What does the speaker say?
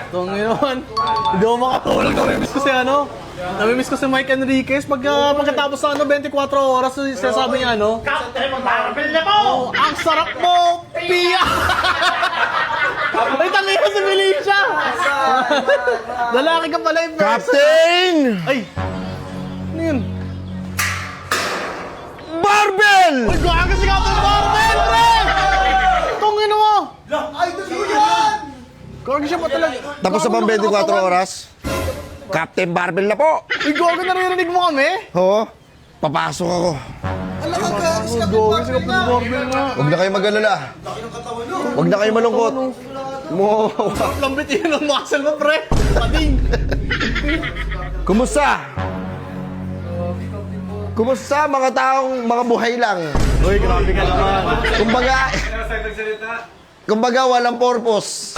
Tungin naman. Hindi ako makatulog. Namimiss ko si namimiss ko si Mike Enriquez. Pagkatapos sa 24 oras, sinasabi niya Captain Marvel na po! ang sarap mo, Pia! Ay, tangin mo si Felicia! Lalaki ka pala yung person. Captain! Ay! Ano yun? Barbell! Ay, gaga si Captain Marvel, pre! Tungin mo! Ay, gusto ko yan! Gaga siya pa talaga. Tapos sa pang 24 oras, Captain Barbell na po! Ay, gaga, naririnig mo kami? Oo, papasok ako. Alam ka, gago si Captain Gaga si Marvel Captain na! Marvel nga. Huwag na kayo mag-alala. Huwag na kayo malungkot. Lambit yun ang muscle mo, pre. Pating. Kumusta? Kumusta mga taong mga buhay lang? Uy, grabe ka naman. Kumbaga walang purpose.